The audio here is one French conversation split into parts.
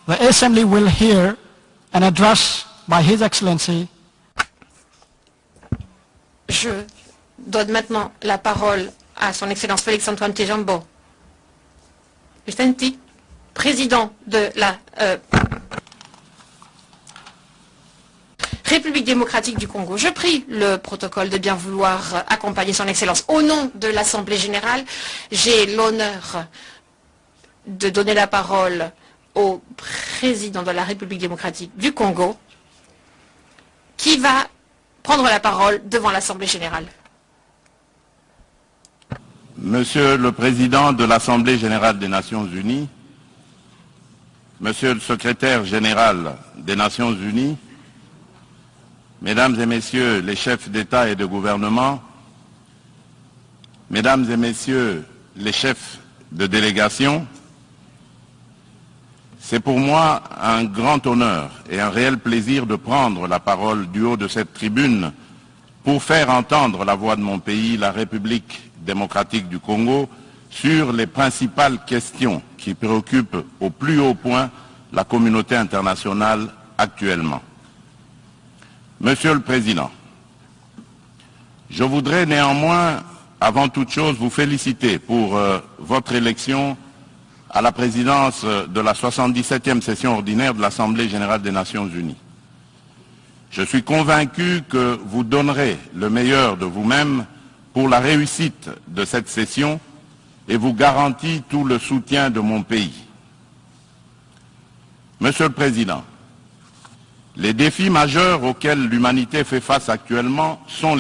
The Assembly will hear an address by His Excellency. Je donne maintenant la parole à son Excellence Félix-Antoine Tshilombo, président de la République démocratique du Congo. Je prie le protocole de bien vouloir accompagner son Excellence. Au nom de l'Assemblée générale, j'ai l'honneur de donner la parole au président de la République démocratique du Congo, qui va prendre la parole devant l'Assemblée générale. Monsieur le Président de l'Assemblée générale des Nations unies, Monsieur le Secrétaire général des Nations unies, Mesdames et Messieurs les chefs d'État et de gouvernement, Mesdames et Messieurs les chefs de délégation, c'est pour moi un grand honneur et un réel plaisir de prendre la parole du haut de cette tribune pour faire entendre la voix de mon pays, la République démocratique du Congo, sur les principales questions qui préoccupent au plus haut point la communauté internationale actuellement. Monsieur le Président, je voudrais néanmoins, avant toute chose, vous féliciter pour votre élection à la présidence de la 77e session ordinaire de l'Assemblée générale des Nations unies. Je suis convaincu que vous donnerez le meilleur de vous-même pour la réussite de cette session et vous garantis tout le soutien de mon pays. Monsieur le Président, les défis majeurs auxquels l'humanité fait face actuellement sont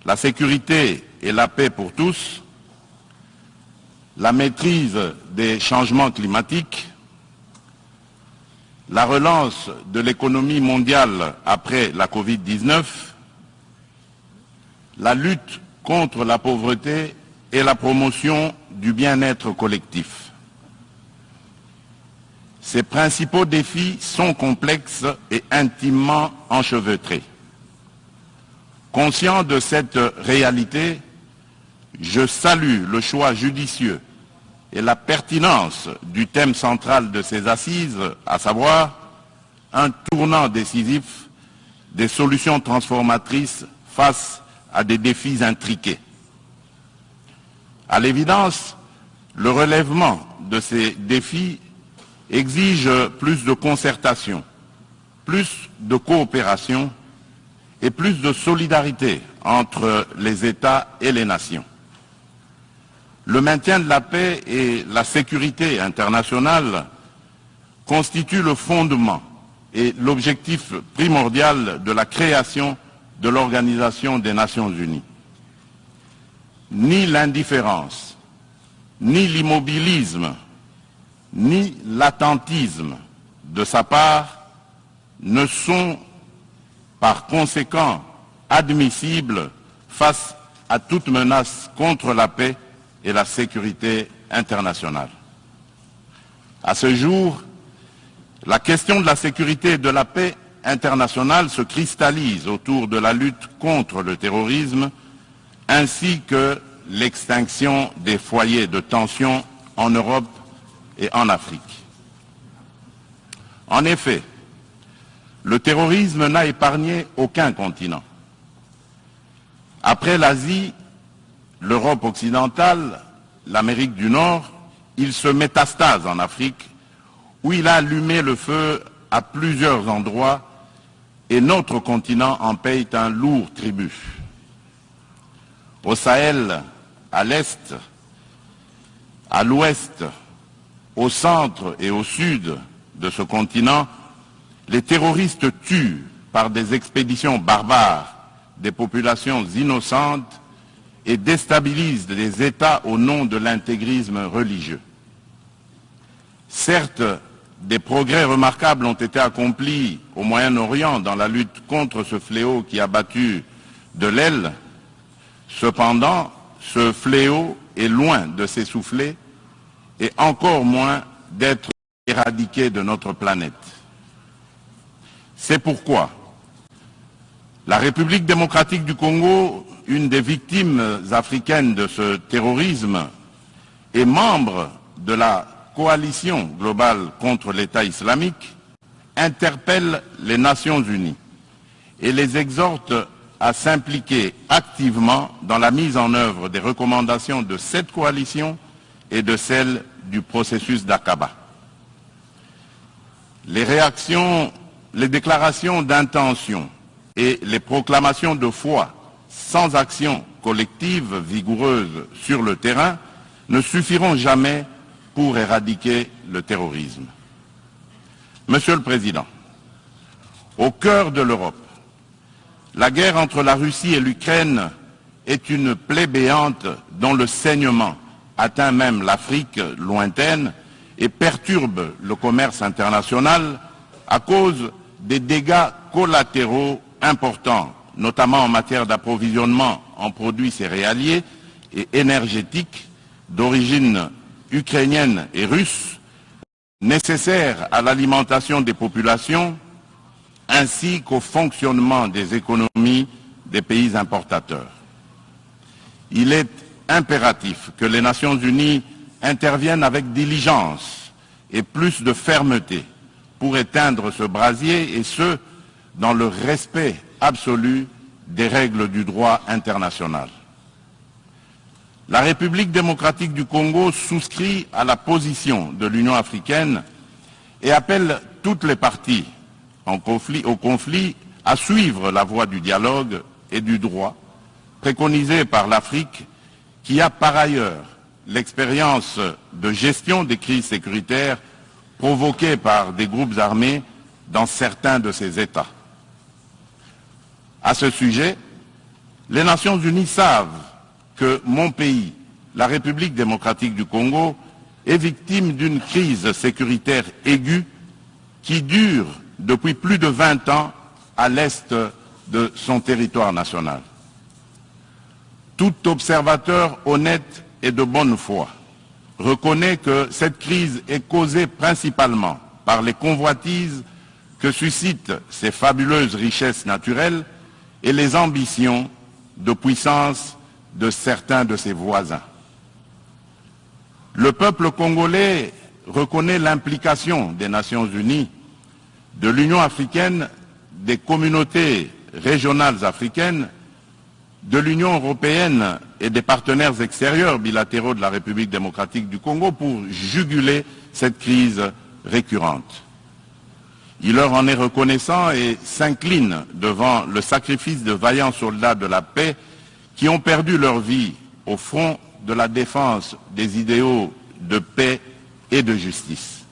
la sécurité et la paix pour tous, la maîtrise des changements climatiques, la relance de l'économie mondiale après la Covid-19, la lutte contre la pauvreté et la promotion du bien-être collectif. Ces principaux défis sont complexes et intimement enchevêtrés. Conscient de cette réalité, je salue le choix judicieux et la pertinence du thème central de ces assises, à savoir un tournant décisif des solutions transformatrices face à des défis intriqués. À l'évidence, le relèvement de ces défis exige plus de concertation, plus de coopération et plus de solidarité entre les États et les nations. Le maintien de la paix et la sécurité internationale constituent le fondement et l'objectif primordial de la création de l'Organisation des Nations Unies. Ni l'indifférence, ni l'immobilisme, ni l'attentisme de sa part ne sont par conséquent admissibles face à toute menace contre la paix et la sécurité internationale. À ce jour, la question de la sécurité et de la paix internationale se cristallise autour de la lutte contre le terrorisme ainsi que l'extinction des foyers de tension en Europe et en Afrique. En effet, le terrorisme n'a épargné aucun continent. Après l'Asie, l'Europe occidentale, l'Amérique du Nord, il se métastase en Afrique, où il a allumé le feu à plusieurs endroits et notre continent en paye un lourd tribut. Au Sahel, à l'Est, à l'Ouest, au centre et au sud de ce continent, les terroristes tuent par des expéditions barbares des populations innocentes et déstabilisent les États au nom de l'intégrisme religieux. Certes, des progrès remarquables ont été accomplis au Moyen-Orient dans la lutte contre ce fléau qui a battu de l'aile. Cependant, ce fléau est loin de s'essouffler et encore moins d'être éradiqué de notre planète. C'est pourquoi la République démocratique du Congo, une des victimes africaines de ce terrorisme, est membre de la coalition globale contre l'État islamique interpelle les Nations unies et les exhorte à s'impliquer activement dans la mise en œuvre des recommandations de cette coalition et de celles du processus d'Aqaba. Les réactions, les déclarations d'intention et les proclamations de foi sans action collective vigoureuse sur le terrain ne suffiront jamais pour éradiquer le terrorisme. Monsieur le Président, au cœur de l'Europe, la guerre entre la Russie et l'Ukraine est une plaie béante dont le saignement atteint même l'Afrique lointaine et perturbe le commerce international à cause des dégâts collatéraux importants, notamment en matière d'approvisionnement en produits céréaliers et énergétiques d'origine ukrainienne et russe, nécessaires à l'alimentation des populations ainsi qu'au fonctionnement des économies des pays importateurs. Il est impératif que les Nations unies interviennent avec diligence et plus de fermeté pour éteindre ce brasier et ce, dans le respect absolu des règles du droit international. La République démocratique du Congo souscrit à la position de l'Union africaine et appelle toutes les parties au conflit à suivre la voie du dialogue et du droit préconisée par l'Afrique qui a par ailleurs l'expérience de gestion des crises sécuritaires provoquées par des groupes armés dans certains de ces États. À ce sujet, les Nations unies savent que mon pays, la République démocratique du Congo, est victime d'une crise sécuritaire aiguë qui dure depuis plus de 20 ans à l'est de son territoire national. Tout observateur honnête et de bonne foi reconnaît que cette crise est causée principalement par les convoitises que suscitent ces fabuleuses richesses naturelles et les ambitions de puissance de certains de ses voisins. Le peuple congolais reconnaît l'implication des Nations unies, de l'Union africaine, des communautés régionales africaines, de l'Union européenne et des partenaires extérieurs bilatéraux de la République démocratique du Congo pour juguler cette crise récurrente. Il leur en est reconnaissant et s'incline devant le sacrifice de vaillants soldats de la paix qui ont perdu leur vie au front de la défense des idéaux de paix et de justice.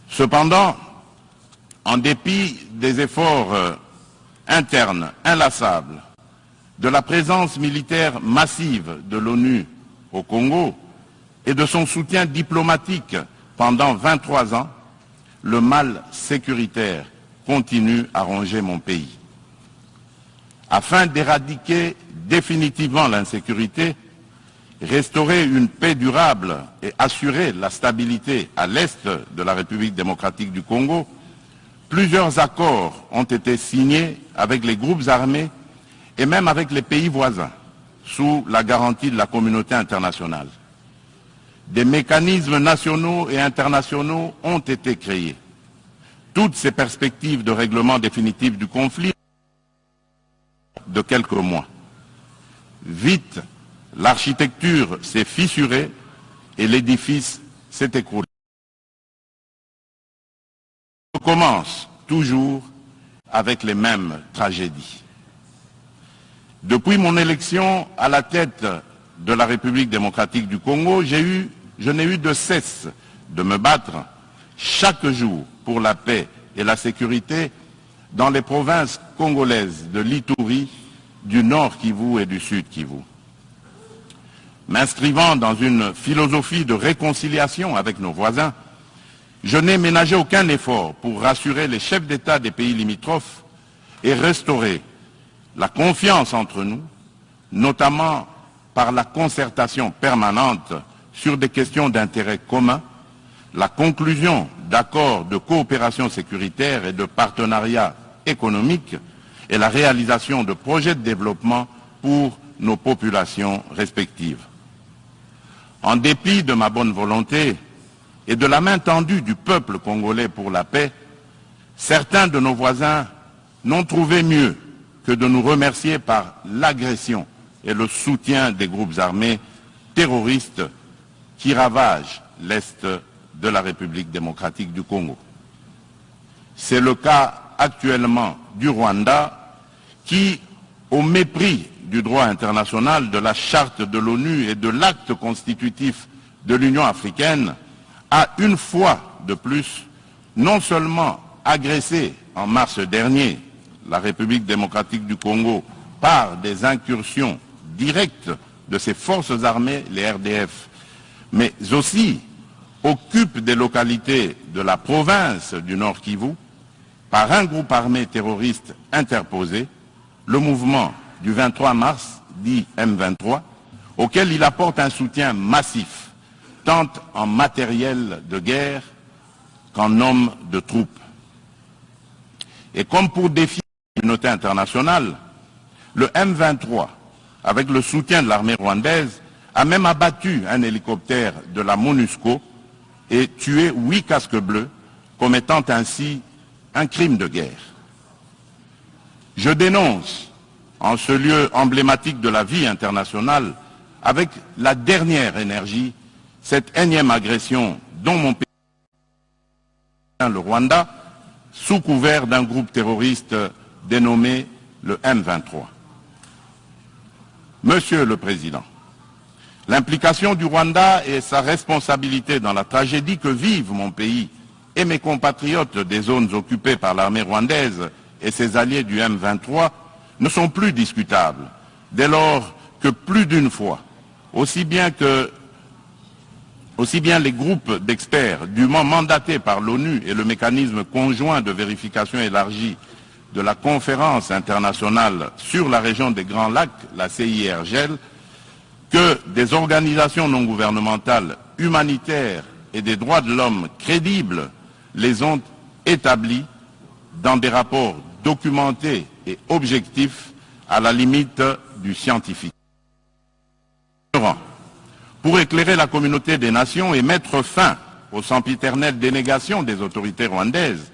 Cependant, en dépit des efforts internes inlassables, de la présence militaire massive de l'ONU au Congo et de son soutien diplomatique pendant 23 ans, le mal sécuritaire continue à ronger mon pays. Afin d'éradiquer définitivement l'insécurité, restaurer une paix durable et assurer la stabilité à l'est de la République démocratique du Congo, plusieurs accords ont été signés avec les groupes armés et même avec les pays voisins, sous la garantie de la communauté internationale. Des mécanismes nationaux et internationaux ont été créés. Toutes ces perspectives de règlement définitif du conflit de quelques mois. Vite, l'architecture s'est fissurée et l'édifice s'est écroulé. On commence toujours avec les mêmes tragédies. Depuis mon élection à la tête de la République démocratique du Congo, je n'ai eu de cesse de me battre chaque jour pour la paix et la sécurité dans les provinces congolaises de l'Ituri, du Nord Kivu et du Sud Kivu. M'inscrivant dans une philosophie de réconciliation avec nos voisins, je n'ai ménagé aucun effort pour rassurer les chefs d'État des pays limitrophes et restaurer la confiance entre nous, notamment par la concertation permanente sur des questions d'intérêt commun, la conclusion d'accords de coopération sécuritaire et de partenariat économique et la réalisation de projets de développement pour nos populations respectives. En dépit de ma bonne volonté et de la main tendue du peuple congolais pour la paix, certains de nos voisins n'ont trouvé mieux que de nous remercier par l'agression et le soutien des groupes armés terroristes qui ravagent l'Est de la République démocratique du Congo. C'est le cas actuellement du Rwanda qui, au mépris du droit international, de la charte de l'ONU et de l'acte constitutif de l'Union africaine, a une fois de plus non seulement agressé en mars dernier la République démocratique du Congo par des incursions directes de ses forces armées, les RDF, mais aussi occupe des localités de la province du Nord Kivu par un groupe armé terroriste interposé, le mouvement du 23 mars, dit M23, auquel il apporte un soutien massif, tant en matériel de guerre qu'en hommes de troupes. Et comme pour défier la communauté internationale, le M23, avec le soutien de l'armée rwandaise, a même abattu un hélicoptère de la MONUSCO et tué 8 casques bleus, commettant ainsi un crime de guerre. Je dénonce, en ce lieu emblématique de la vie internationale, avec la dernière énergie, cette énième agression dont mon pays, le Rwanda, sous couvert d'un groupe terroriste dénommé le M23. Monsieur le Président, l'implication du Rwanda et sa responsabilité dans la tragédie que vivent mon pays et mes compatriotes des zones occupées par l'armée rwandaise et ses alliés du M23 ne sont plus discutables, dès lors que plus d'une fois, aussi bien les groupes d'experts dûment mandatés par l'ONU et le mécanisme conjoint de vérification élargie de la conférence internationale sur la région des Grands Lacs, la CIRGL, que des organisations non gouvernementales humanitaires et des droits de l'homme crédibles les ont établis dans des rapports documentés et objectifs à la limite du scientifique. Pour éclairer la communauté des nations et mettre fin aux sempiternelles dénégations des autorités rwandaises,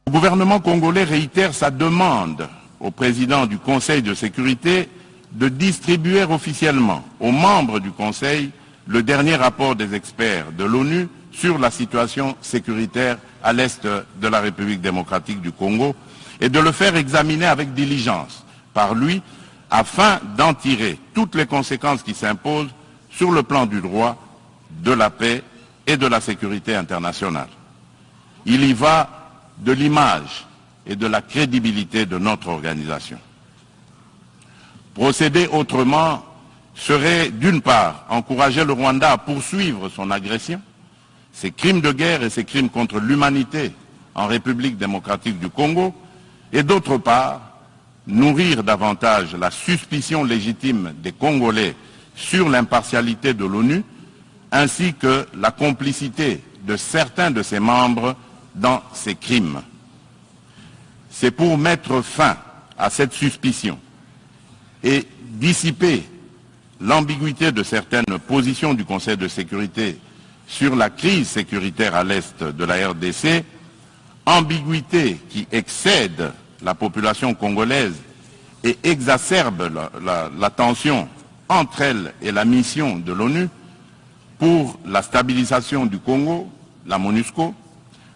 le gouvernement congolais réitère sa demande au président du Conseil de sécurité de distribuer officiellement aux membres du Conseil le dernier rapport des experts de l'ONU sur la situation sécuritaire à l'est de la République démocratique du Congo et de le faire examiner avec diligence par lui afin d'en tirer toutes les conséquences qui s'imposent sur le plan du droit, de la paix et de la sécurité internationale. Il y va de l'image et de la crédibilité de notre organisation. Procéder autrement serait, d'une part, encourager le Rwanda à poursuivre son agression, ses crimes de guerre et ses crimes contre l'humanité en République démocratique du Congo, et d'autre part, nourrir davantage la suspicion légitime des Congolais sur l'impartialité de l'ONU, ainsi que la complicité de certains de ses membres dans ces crimes. C'est pour mettre fin à cette suspicion et dissiper l'ambiguïté de certaines positions du Conseil de sécurité sur la crise sécuritaire à l'est de la RDC, ambiguïté qui excède la population congolaise et exacerbe la tension entre elle et la mission de l'ONU pour la stabilisation du Congo, la MONUSCO,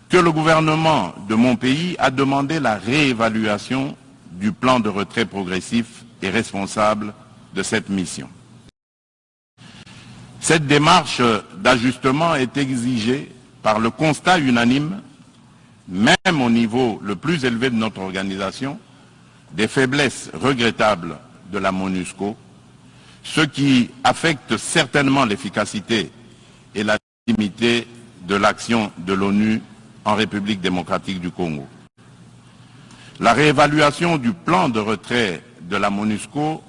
que le gouvernement de mon pays a demandé la réévaluation du plan de retrait progressif et responsable de cette mission. Cette démarche d'ajustement est exigée par le constat unanime, même au niveau le plus élevé de notre organisation, des faiblesses regrettables de la MONUSCO, ce qui affecte certainement l'efficacité et la légitimité de l'action de l'ONU en République démocratique du Congo. La réévaluation du plan de retrait de la MONUSCO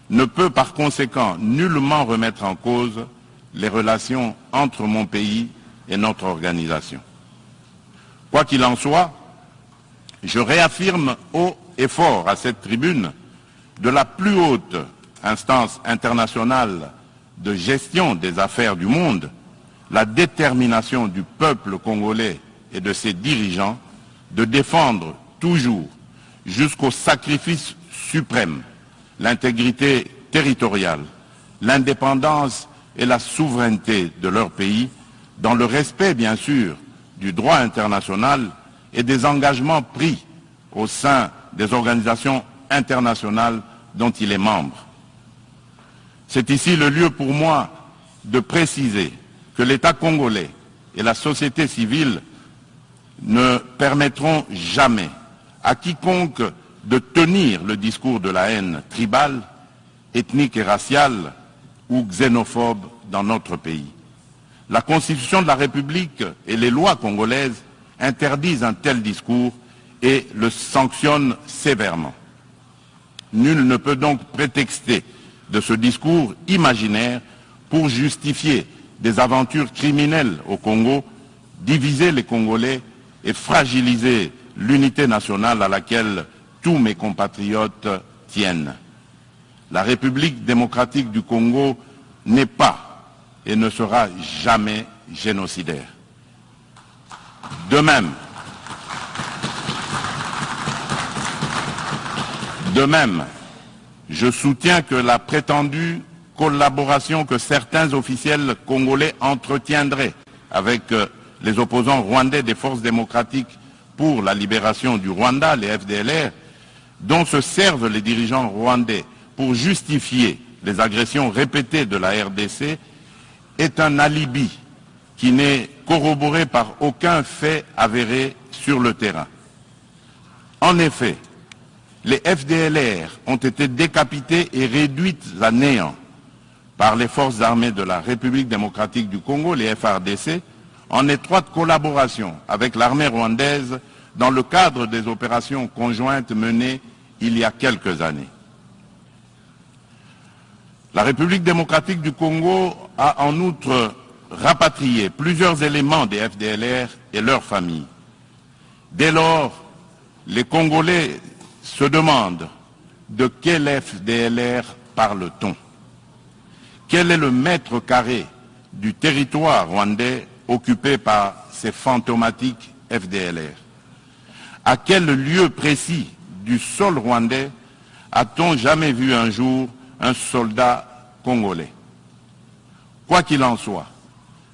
ne peut par conséquent nullement remettre en cause les relations entre mon pays et notre organisation. Quoi qu'il en soit, je réaffirme haut et fort à cette tribune de la plus haute instance internationale de gestion des affaires du monde, la détermination du peuple congolais et de ses dirigeants de défendre toujours, jusqu'au sacrifice suprême, l'intégrité territoriale, l'indépendance et la souveraineté de leur pays, dans le respect, bien sûr, du droit international et des engagements pris au sein des organisations internationales dont il est membre. C'est ici le lieu pour moi de préciser que l'État congolais et la société civile ne permettront jamais à quiconque de tenir le discours de la haine tribale, ethnique et raciale ou xénophobe dans notre pays. La Constitution de la République et les lois congolaises interdisent un tel discours et le sanctionnent sévèrement. Nul ne peut donc prétexter de ce discours imaginaire pour justifier des aventures criminelles au Congo, diviser les Congolais et fragiliser l'unité nationale à laquelle tous mes compatriotes tiennent. La République démocratique du Congo n'est pas et ne sera jamais génocidaire. De même, je soutiens que la prétendue collaboration que certains officiels congolais entretiendraient avec les opposants rwandais des forces démocratiques pour la libération du Rwanda, les FDLR, dont se servent les dirigeants rwandais pour justifier les agressions répétées de la RDC, est un alibi qui n'est corroboré par aucun fait avéré sur le terrain. En effet, les FDLR ont été décapités et réduites à néant par les forces armées de la République démocratique du Congo, les FARDC, en étroite collaboration avec l'armée rwandaise dans le cadre des opérations conjointes menées il y a quelques années. La République démocratique du Congo a en outre rapatrié plusieurs éléments des FDLR et leurs familles. Dès lors, les Congolais se demandent de quel FDLR parle-t-on? Quel est le mètre carré du territoire rwandais occupé par ces fantomatiques FDLR? À quel lieu précis du sol rwandais a-t-on jamais vu un jour un soldat congolais? Quoi qu'il en soit,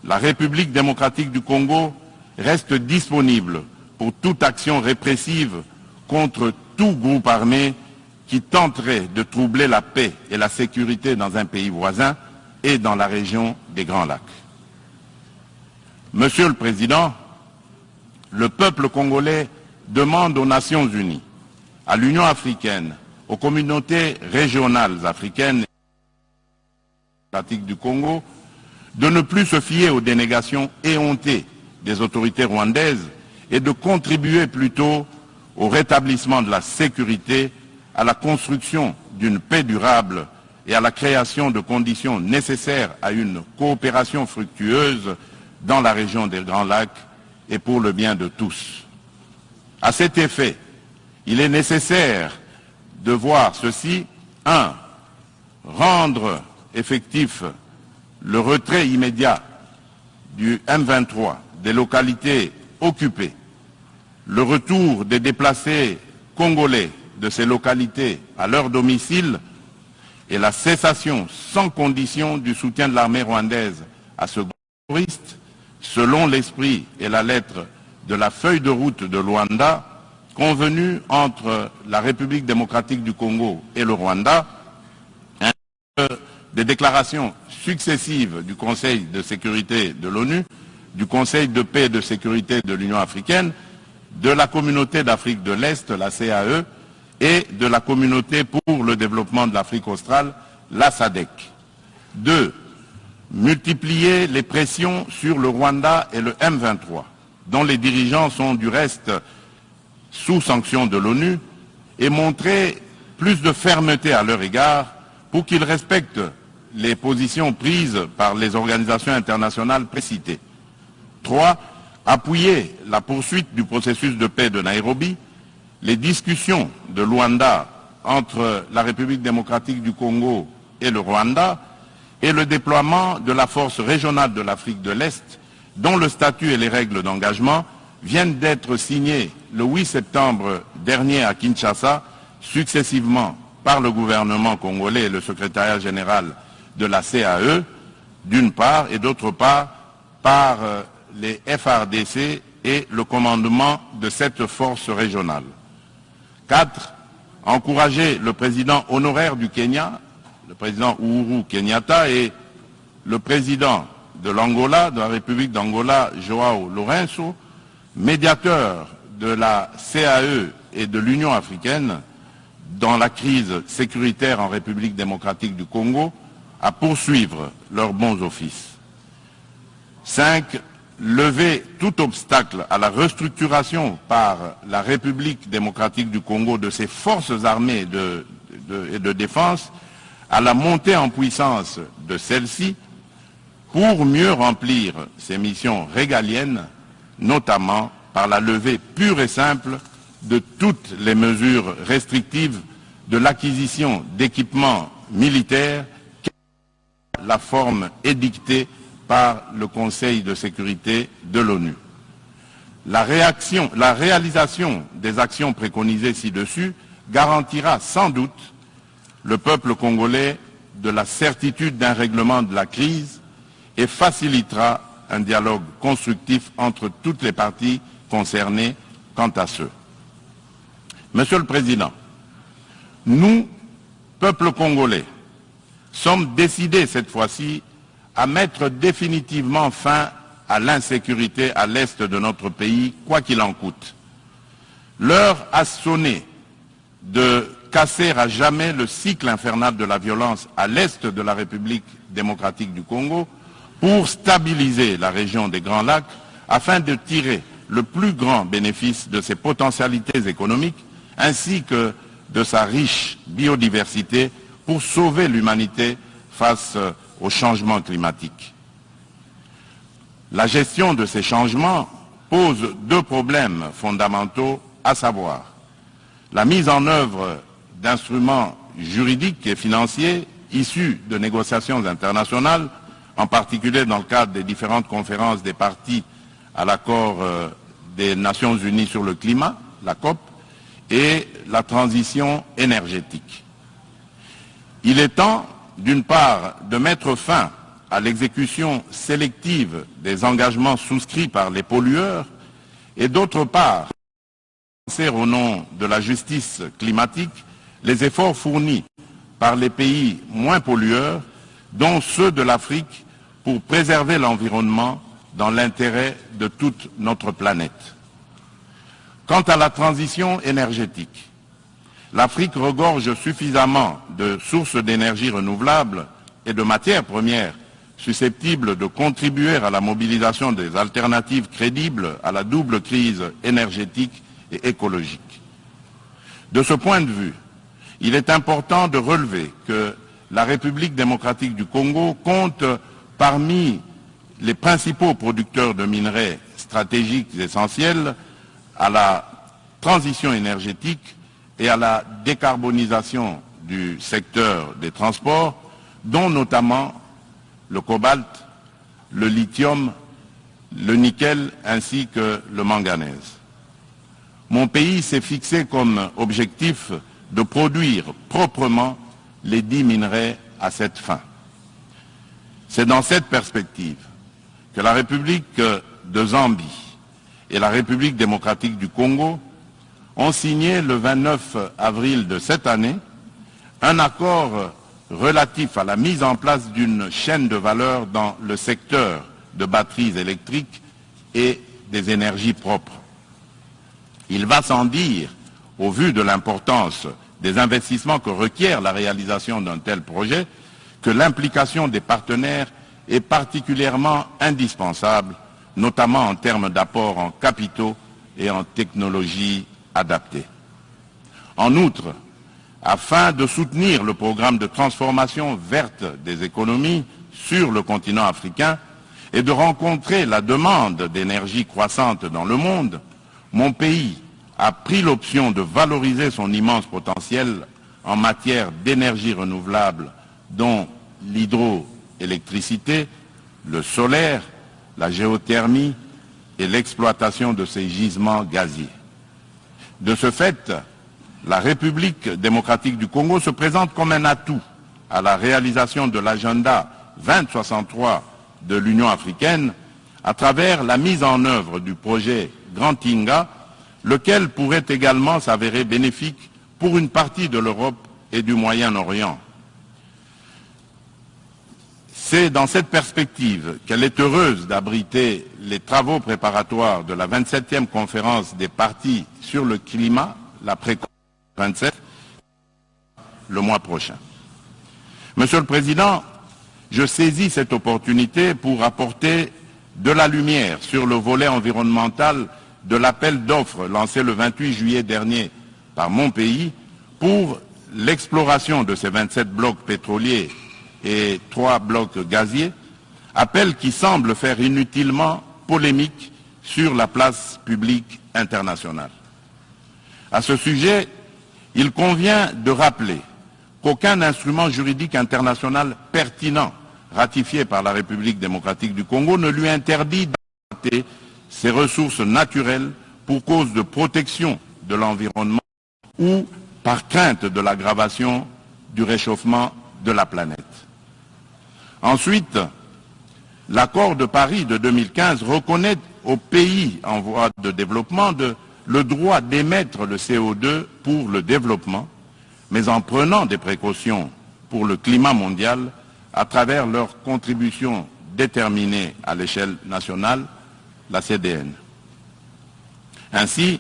la République démocratique du Congo reste disponible pour toute action répressive contre tout groupe armé qui tenterait de troubler la paix et la sécurité dans un pays voisin et dans la région des Grands Lacs. Monsieur le Président, le peuple congolais demande aux Nations Unies, à l'Union africaine, aux communautés régionales africaines et du Congo, de ne plus se fier aux dénégations éhontées des autorités rwandaises et de contribuer plutôt au rétablissement de la sécurité, à la construction d'une paix durable et à la création de conditions nécessaires à une coopération fructueuse dans la région des Grands Lacs et pour le bien de tous. À cet effet, il est nécessaire de voir ceci. 1. Rendre effectif le retrait immédiat du M23 des localités occupées, le retour des déplacés congolais de ces localités à leur domicile et la cessation sans condition du soutien de l'armée rwandaise à ce groupe terroriste, selon l'esprit et la lettre de la feuille de route de Luanda convenue entre la République démocratique du Congo et le Rwanda, ainsi que des déclarations successives du Conseil de sécurité de l'ONU, du Conseil de paix et de sécurité de l'Union africaine, de la Communauté d'Afrique de l'Est, la CAE, et de la Communauté pour le développement de l'Afrique australe, la SADC. 2. Multiplier les pressions sur le Rwanda et le M23, dont les dirigeants sont du reste sous sanction de l'ONU, et montrer plus de fermeté à leur égard pour qu'ils respectent les positions prises par les organisations internationales précitées. 3. Appuyer la poursuite du processus de paix de Nairobi, les discussions de Luanda entre la République démocratique du Congo et le Rwanda, et le déploiement de la force régionale de l'Afrique de l'Est, dont le statut et les règles d'engagement viennent d'être signés le 8 septembre dernier à Kinshasa, successivement par le gouvernement congolais et le secrétariat général de la CAE, d'une part, et d'autre part, par les FARDC et le commandement de cette force régionale. 4. Encourager le président honoraire du Kenya, le président Uhuru Kenyatta, et le président de l'Angola, de la République d'Angola, Joao Lourenço, médiateur de la CAE et de l'Union africaine dans la crise sécuritaire en République démocratique du Congo, à poursuivre leurs bons offices. 5. Lever tout obstacle à la restructuration par la République démocratique du Congo de ses forces armées et de défense, à la montée en puissance de celles-ci pour mieux remplir ses missions régaliennes, notamment par la levée pure et simple de toutes les mesures restrictives de l'acquisition d'équipements militaires, la forme édictée par le Conseil de sécurité de l'ONU. La réalisation des actions préconisées ci-dessus garantira sans doute le peuple congolais de la certitude d'un règlement de la crise et facilitera un dialogue constructif entre toutes les parties concernées quant à ce. Monsieur le Président, nous, peuple congolais, sommes décidés cette fois-ci à mettre définitivement fin à l'insécurité à l'est de notre pays, quoi qu'il en coûte. L'heure a sonné de casser à jamais le cycle infernal de la violence à l'est de la République démocratique du Congo pour stabiliser la région des Grands Lacs afin de tirer le plus grand bénéfice de ses potentialités économiques ainsi que de sa riche biodiversité pour sauver l'humanité face au changement climatique. La gestion de ces changements pose deux problèmes fondamentaux, à savoir la mise en œuvre d'instruments juridiques et financiers issus de négociations internationales, en particulier dans le cadre des différentes conférences des parties à l'accord des Nations Unies sur le climat, la COP, et la transition énergétique. Il est temps, d'une part, de mettre fin à l'exécution sélective des engagements souscrits par les pollueurs et d'autre part, au nom de la justice climatique, les efforts fournis par les pays moins pollueurs, dont ceux de l'Afrique, pour préserver l'environnement dans l'intérêt de toute notre planète. Quant à la transition énergétique, l'Afrique regorge suffisamment de sources d'énergie renouvelables et de matières premières susceptibles de contribuer à la mobilisation des alternatives crédibles à la double crise énergétique et écologique. De ce point de vue, il est important de relever que la République démocratique du Congo compte parmi les principaux producteurs de minerais stratégiques essentiels à la transition énergétique et à la décarbonisation du secteur des transports, dont notamment le cobalt, le lithium, le nickel ainsi que le manganèse. Mon pays s'est fixé comme objectif de produire proprement les 10 minerais à cette fin. C'est dans cette perspective que la République de Zambie et la République démocratique du Congo ont signé le 29 avril de cette année un accord relatif à la mise en place d'une chaîne de valeur dans le secteur de batteries électriques et des énergies propres. Il va sans dire, au vu de l'importance des investissements que requiert la réalisation d'un tel projet, que l'implication des partenaires est particulièrement indispensable, notamment en termes d'apport en capitaux et en technologies adaptées. En outre, afin de soutenir le programme de transformation verte des économies sur le continent africain et de rencontrer la demande d'énergie croissante dans le monde, mon pays a pris l'option de valoriser son immense potentiel en matière d'énergie renouvelable, dont l'hydroélectricité l'hydroélectricité, le solaire, la géothermie et l'exploitation de ces gisements gaziers. De ce fait, la République démocratique du Congo se présente comme un atout à la réalisation de l'agenda 2063 de l'Union africaine à travers la mise en œuvre du projet Grand Inga, lequel pourrait également s'avérer bénéfique pour une partie de l'Europe et du Moyen-Orient. C'est dans cette perspective qu'elle est heureuse d'abriter les travaux préparatoires de la 27e conférence des partis sur le climat, la pré-27, le mois prochain. Monsieur le Président, je saisis cette opportunité pour apporter de la lumière sur le volet environnemental de l'appel d'offres lancé le 28 juillet dernier par mon pays pour l'exploration de ces 27 blocs pétroliers et 3 blocs gaziers, appel qui semble faire inutilement polémique sur la place publique internationale. À ce sujet, il convient de rappeler qu'aucun instrument juridique international pertinent ratifié par la République démocratique du Congo ne lui interdit d'exploiter ses ressources naturelles pour cause de protection de l'environnement ou par crainte de l'aggravation du réchauffement de la planète. Ensuite, l'accord de Paris de 2015 reconnaît aux pays en voie de développement le droit d'émettre le CO2 pour le développement, mais en prenant des précautions pour le climat mondial à travers leur contribution déterminée à l'échelle nationale, la CDN. Ainsi,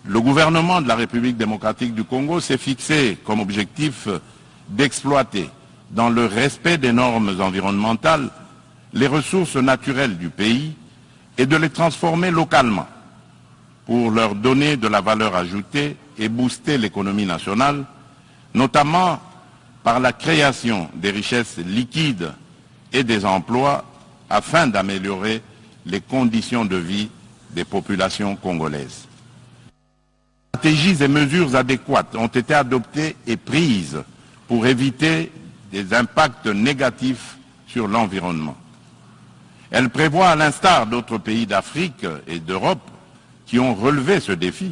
le gouvernement de la République démocratique du Congo s'est fixé comme objectif d'exploiter, dans le respect des normes environnementales, les ressources naturelles du pays et de les transformer localement pour leur donner de la valeur ajoutée et booster l'économie nationale, notamment par la création des richesses liquides et des emplois afin d'améliorer les conditions de vie des populations congolaises. Stratégies et mesures adéquates ont été adoptées et prises pour éviter des impacts négatifs sur l'environnement. Elle prévoit, à l'instar d'autres pays d'Afrique et d'Europe qui ont relevé ce défi,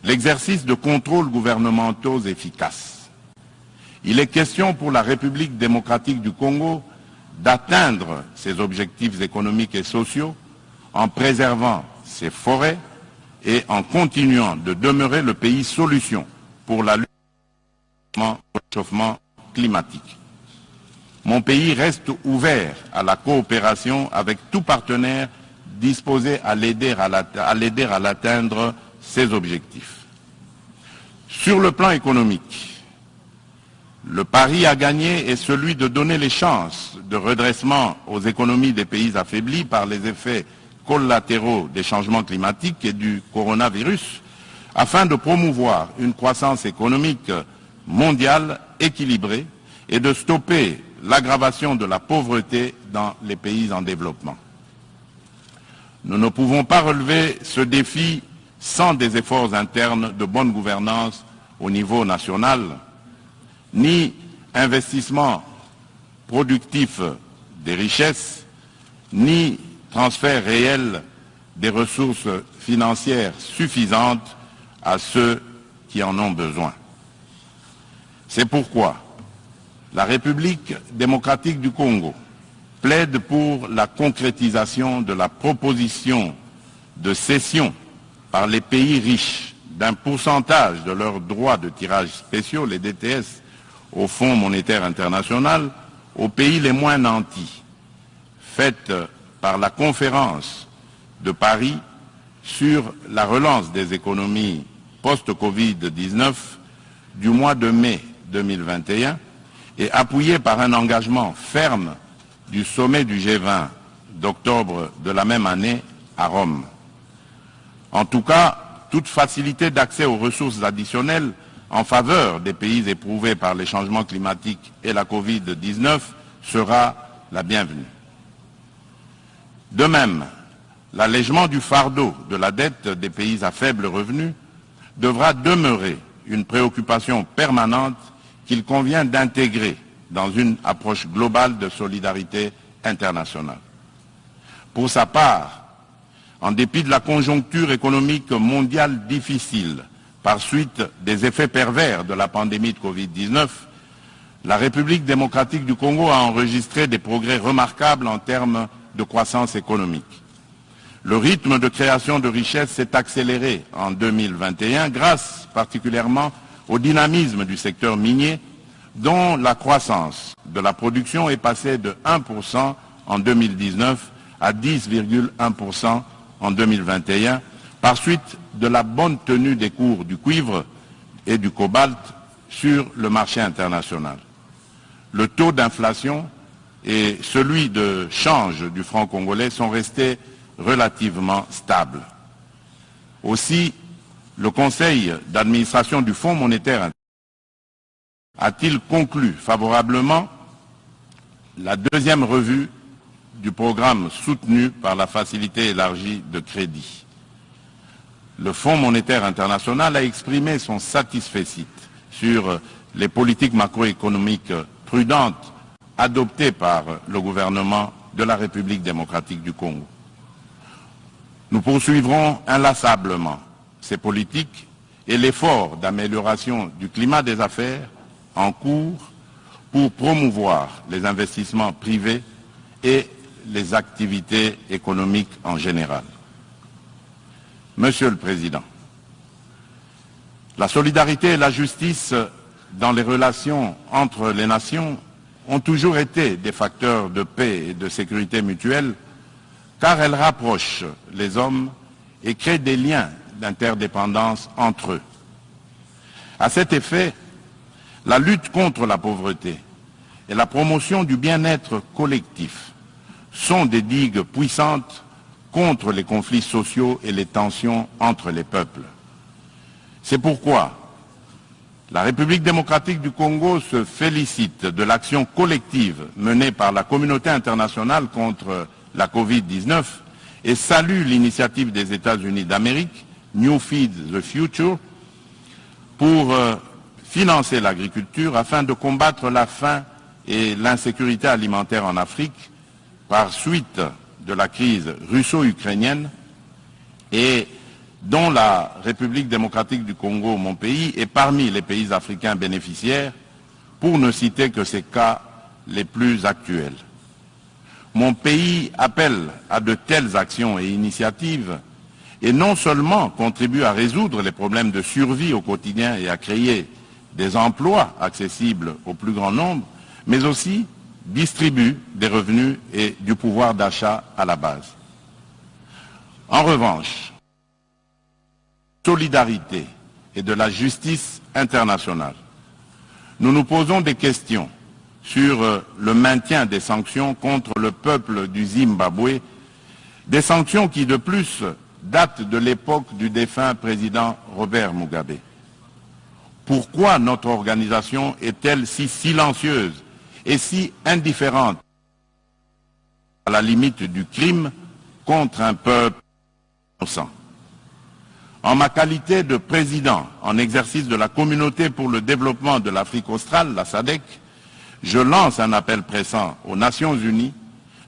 l'exercice de contrôles gouvernementaux efficaces. Il est question pour la République démocratique du Congo d'atteindre ses objectifs économiques et sociaux en préservant ses forêts et en continuant de demeurer le pays solution pour la lutte contre le réchauffement climatique. Mon pays reste ouvert à la coopération avec tout partenaire disposé à l'aider à l'atteindre ses objectifs. Sur le plan économique, le pari à gagner est celui de donner les chances de redressement aux économies des pays affaiblis par les effets collatéraux des changements climatiques et du coronavirus, afin de promouvoir une croissance économique mondiale équilibrée et de stopper l'aggravation de la pauvreté dans les pays en développement. Nous ne pouvons pas relever ce défi sans des efforts internes de bonne gouvernance au niveau national, ni investissement productif des richesses, ni transfert réel des ressources financières suffisantes à ceux qui en ont besoin. C'est pourquoi la République démocratique du Congo plaide pour la concrétisation de la proposition de cession par les pays riches d'un pourcentage de leurs droits de tirage spéciaux, les DTS, au Fonds monétaire international, aux pays les moins nantis, faite par la conférence de Paris sur la relance des économies post-Covid-19 du mois de mai 2021 et appuyée par un engagement ferme du sommet du G20 d'octobre de la même année à Rome. En tout cas, toute facilité d'accès aux ressources additionnelles en faveur des pays éprouvés par les changements climatiques et la Covid-19 sera la bienvenue. De même, l'allègement du fardeau de la dette des pays à faible revenu devra demeurer une préoccupation permanente qu'il convient d'intégrer dans une approche globale de solidarité internationale. Pour sa part, en dépit de la conjoncture économique mondiale difficile, par suite des effets pervers de la pandémie de Covid-19, la République démocratique du Congo a enregistré des progrès remarquables en termes de croissance économique. Le rythme de création de richesses s'est accéléré en 2021 grâce particulièrement au dynamisme du secteur minier dont la croissance de la production est passée de 1% en 2019 à 10,1% en 2021 par suite de la bonne tenue des cours du cuivre et du cobalt sur le marché international. Le taux d'inflation et celui de change du franc congolais sont restés relativement stables. Aussi, le Conseil d'administration du Fonds monétaire a-t-il conclu favorablement la deuxième revue du programme soutenu par la facilité élargie de crédit. Le Fonds monétaire international a exprimé son satisfecit sur les politiques macroéconomiques prudentes adoptées par le gouvernement de la République démocratique du Congo. Nous poursuivrons inlassablement ces politiques et l'effort d'amélioration du climat des affaires en cours pour promouvoir les investissements privés et les activités économiques en général. Monsieur le Président, la solidarité et la justice dans les relations entre les nations ont toujours été des facteurs de paix et de sécurité mutuelle car elles rapprochent les hommes et créent des liens d'interdépendance entre eux. À cet effet, la lutte contre la pauvreté et la promotion du bien-être collectif sont des digues puissantes contre les conflits sociaux et les tensions entre les peuples. C'est pourquoi la République démocratique du Congo se félicite de l'action collective menée par la communauté internationale contre la Covid-19 et salue l'initiative des États-Unis d'Amérique, New Feed the Future, pour financer l'agriculture afin de combattre la faim et l'insécurité alimentaire en Afrique par suite de la crise russo-ukrainienne et dont la République démocratique du Congo, mon pays, est parmi les pays africains bénéficiaires, pour ne citer que ces cas les plus actuels. Mon pays appelle à de telles actions et initiatives et non seulement contribue à résoudre les problèmes de survie au quotidien et à créer des emplois accessibles au plus grand nombre, mais aussi distribue des revenus et du pouvoir d'achat à la base. En revanche, solidarité et de la justice internationale, nous nous posons des questions sur le maintien des sanctions contre le peuple du Zimbabwe, des sanctions qui de plus datent de l'époque du défunt président Robert Mugabe. Pourquoi notre organisation est-elle si silencieuse et si indifférente à la limite du crime contre un peuple innocent? En ma qualité de président en exercice de la Communauté pour le développement de l'Afrique australe, la SADC, je lance un appel pressant aux Nations Unies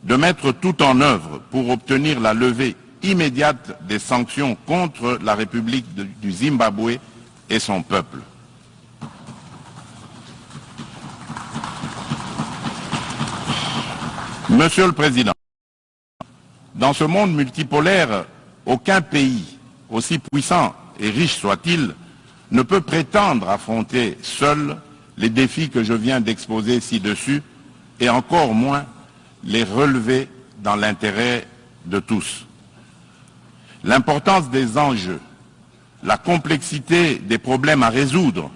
de mettre tout en œuvre pour obtenir la levée immédiate des sanctions contre la République du Zimbabwe et son peuple. Monsieur le Président, dans ce monde multipolaire, aucun pays, aussi puissant et riche soit-il, ne peut prétendre affronter seul les défis que je viens d'exposer ci-dessus, et encore moins les relever dans l'intérêt de tous. L'importance des enjeux, la complexité des problèmes à résoudre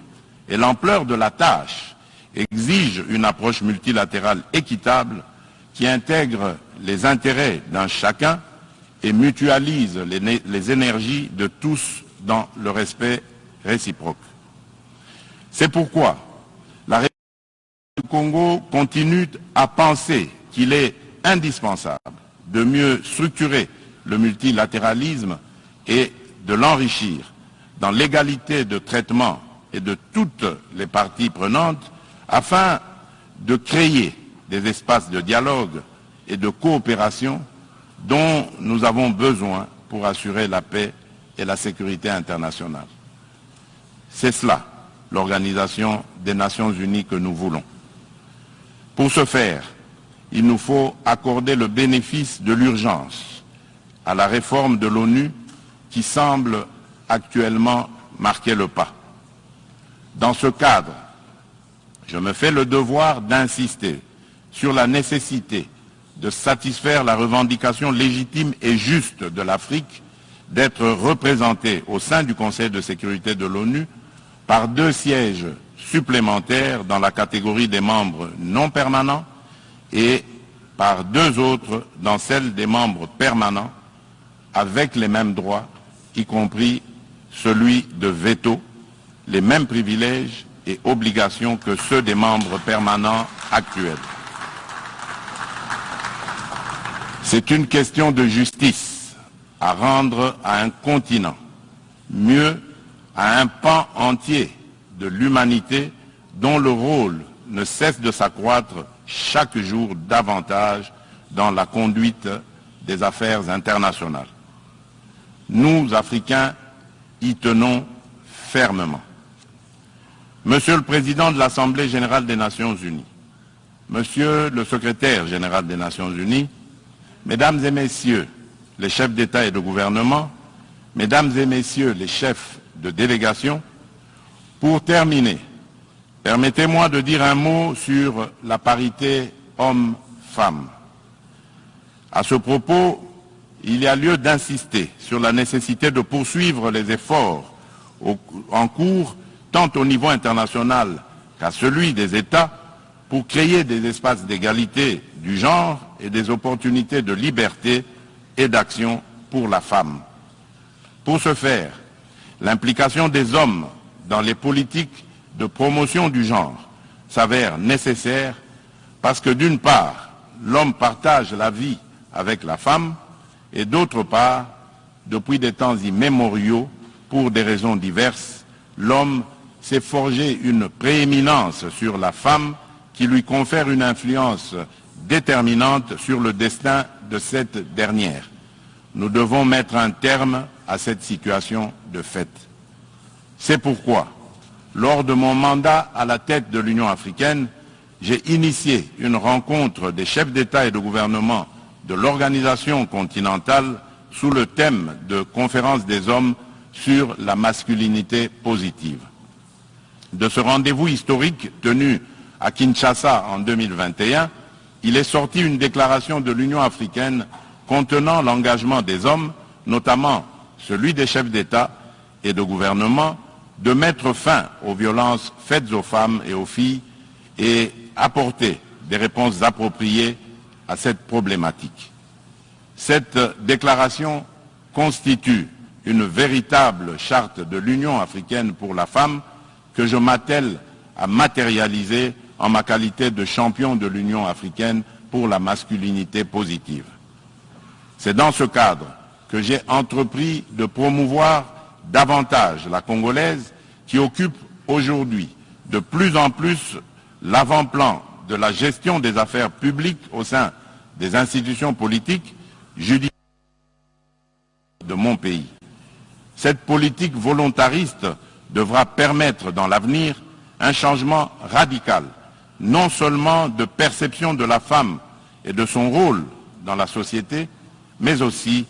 et l'ampleur de la tâche exigent une approche multilatérale équitable qui intègre les intérêts d'un chacun et mutualise les énergies de tous dans le respect réciproque. C'est pourquoi la République du Congo continue à penser qu'il est indispensable de mieux structurer le multilatéralisme et de l'enrichir dans l'égalité de traitement et de toutes les parties prenantes afin de créer des espaces de dialogue et de coopération dont nous avons besoin pour assurer la paix et la sécurité internationale. C'est cela, l'Organisation des Nations Unies que nous voulons. Pour ce faire, il nous faut accorder le bénéfice de l'urgence à la réforme de l'ONU qui semble actuellement marquer le pas. Dans ce cadre, je me fais le devoir d'insister sur la nécessité de satisfaire la revendication légitime et juste de l'Afrique d'être représentée au sein du Conseil de sécurité de l'ONU par 2 sièges supplémentaires dans la catégorie des membres non permanents et par 2 autres dans celle des membres permanents avec les mêmes droits, y compris celui de veto, les mêmes privilèges et obligations que ceux des membres permanents actuels. C'est une question de justice à rendre à un continent, mieux à un pan entier de l'humanité dont le rôle ne cesse de s'accroître chaque jour davantage dans la conduite des affaires internationales. Nous, Africains, y tenons fermement. Monsieur le Président de l'Assemblée générale des Nations unies, Monsieur le Secrétaire général des Nations unies, Mesdames et Messieurs les chefs d'État et de gouvernement, Mesdames et Messieurs les chefs de délégation, pour terminer, permettez-moi de dire un mot sur la parité homme-femme. À ce propos, il y a lieu d'insister sur la nécessité de poursuivre les efforts en cours, tant au niveau international qu'à celui des États, pour créer des espaces d'égalité du genre et des opportunités de liberté et d'action pour la femme. Pour ce faire, l'implication des hommes dans les politiques de promotion du genre s'avère nécessaire parce que d'une part, l'homme partage la vie avec la femme et d'autre part, depuis des temps immémoriaux, pour des raisons diverses, l'homme s'est forgé une prééminence sur la femme qui lui confère une influence déterminante sur le destin de cette dernière. Nous devons mettre un terme à cette situation de fait. C'est pourquoi, lors de mon mandat à la tête de l'Union africaine, j'ai initié une rencontre des chefs d'État et de gouvernement de l'organisation continentale sous le thème de Conférence des hommes sur la masculinité positive. De ce rendez-vous historique tenu à Kinshasa en 2021, il est sorti une déclaration de l'Union africaine contenant l'engagement des hommes, notamment celui des chefs d'État et de gouvernement, de mettre fin aux violences faites aux femmes et aux filles et apporter des réponses appropriées à cette problématique. Cette déclaration constitue une véritable charte de l'Union africaine pour la femme que je m'attelle à matérialiser en ma qualité de champion de l'Union africaine pour la masculinité positive. C'est dans ce cadre que j'ai entrepris de promouvoir davantage la Congolaise qui occupe aujourd'hui de plus en plus l'avant-plan de la gestion des affaires publiques au sein des institutions politiques, judiciaires de mon pays. Cette politique volontariste devra permettre dans l'avenir un changement radical, non seulement de perception de la femme et de son rôle dans la société, mais aussi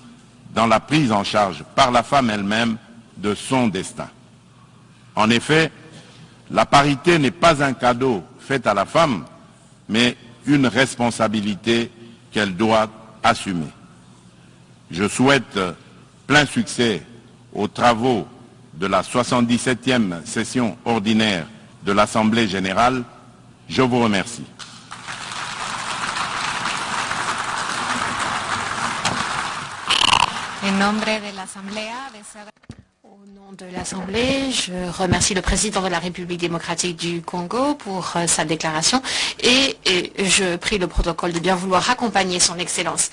dans la prise en charge par la femme elle-même de son destin. En effet, la parité n'est pas un cadeau fait à la femme, mais une responsabilité qu'elle doit assumer. Je souhaite plein succès aux travaux de la 77e session ordinaire de l'Assemblée générale. Je vous remercie. Au nom de l'Assemblée, je remercie le président de la République démocratique du Congo pour sa déclaration et je prie le protocole de bien vouloir accompagner son Excellence.